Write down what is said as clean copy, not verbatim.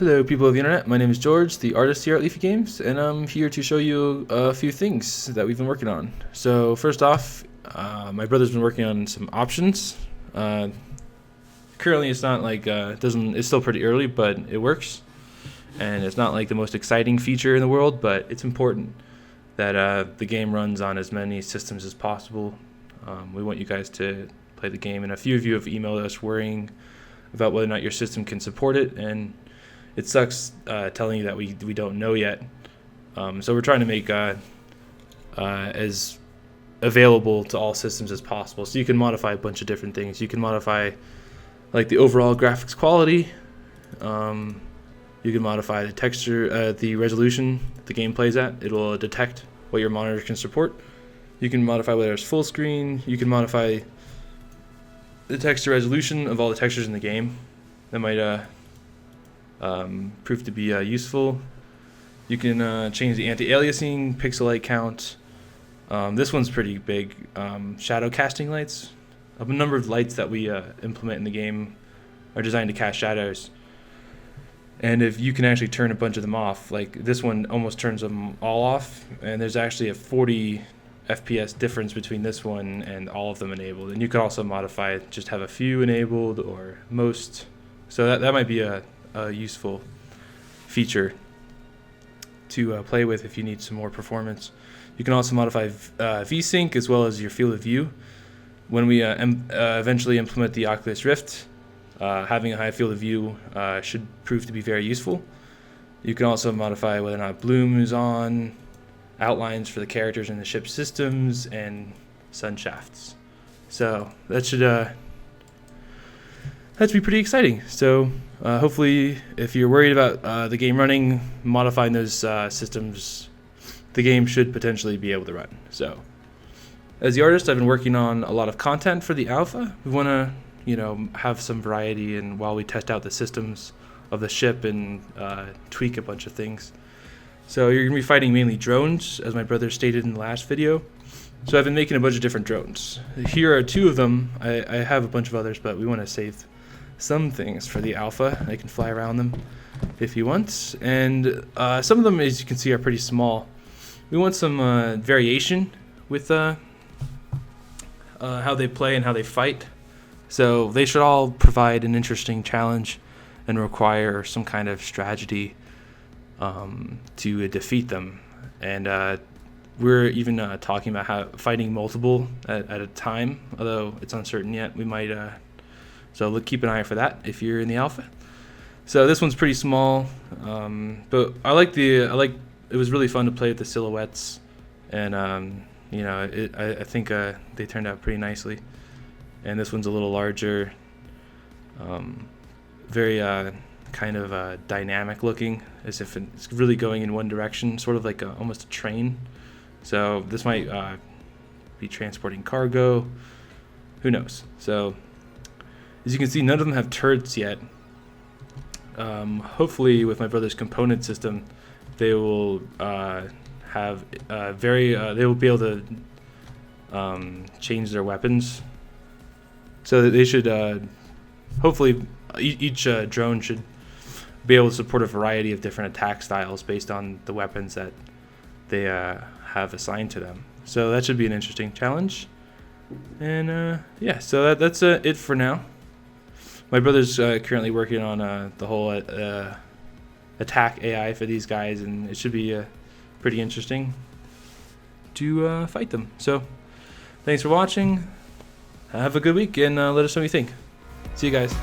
Hello people of the internet, my name is George, the artist here at Leafy Games, and I'm here to show you a few things that we've been working on. So first off, my brother's been working on some options. Currently it's not like, it's still pretty early, but it works. And it's not like the most exciting feature in the world, but it's important that the game runs on as many systems as possible. We want you guys to play the game, and a few of you have emailed us worrying about whether or not your system can support it, and it sucks telling you that we don't know yet. So we're trying to make as available to all systems as possible. So you can modify a bunch of different things. You can modify like the overall graphics quality. You can modify the texture, the resolution the game plays at. It will detect what your monitor can support. You can modify whether it's full screen. You can modify the texture resolution of all the textures in the game. That might prove to be useful. You can change the anti-aliasing, pixel light count. This one's pretty big. Shadow casting lights. A number of lights that we implement in the game are designed to cast shadows. And if you can actually turn a bunch of them off, like this one almost turns them all off, and there's actually a 40 FPS difference between this one and all of them enabled. And you can also modify it, just have a few enabled or most. So that might be a useful feature to play with if you need some more performance. You can also modify VSync as well as your field of view. When we eventually implement the Oculus Rift, having a high field of view should prove to be very useful. You can also modify whether or not bloom is on, outlines for the characters in the ship systems, and sun shafts. So that should be pretty exciting. So hopefully, if you're worried about the game running, modifying those systems, the game should potentially be able to run. So as the artist, I've been working on a lot of content for the alpha. We want to have some variety, and while we test out the systems of the ship and tweak a bunch of things. So you're going to be fighting mainly drones, as my brother stated in the last video. So I've been making a bunch of different drones. Here are two of them. I have a bunch of others, but we want to save some things for the alpha. I can fly around them if you want. And some of them, as you can see, are pretty small. We want some variation with how they play and how they fight. So they should all provide an interesting challenge and require some kind of strategy to defeat them. And we're even talking about how fighting multiple at a time, although it's uncertain yet. We might so keep an eye out for that if you're in the alpha. So this one's pretty small, but I like it was really fun to play with the silhouettes, and I think they turned out pretty nicely. And this one's a little larger, very kind of dynamic looking, as if it's really going in one direction, sort of like almost a train. So this might be transporting cargo, who knows. So as you can see, none of them have turrets yet. Hopefully with my brother's component system, they will have they will be able to change their weapons. So that they should, hopefully, each drone should be able to support a variety of different attack styles based on the weapons that they have assigned to them. So that should be an interesting challenge. And yeah, so that's it for now. My brother's currently working on the whole attack AI for these guys, and it should be pretty interesting to fight them. So thanks for watching. Have a good week, and let us know what you think. See you guys.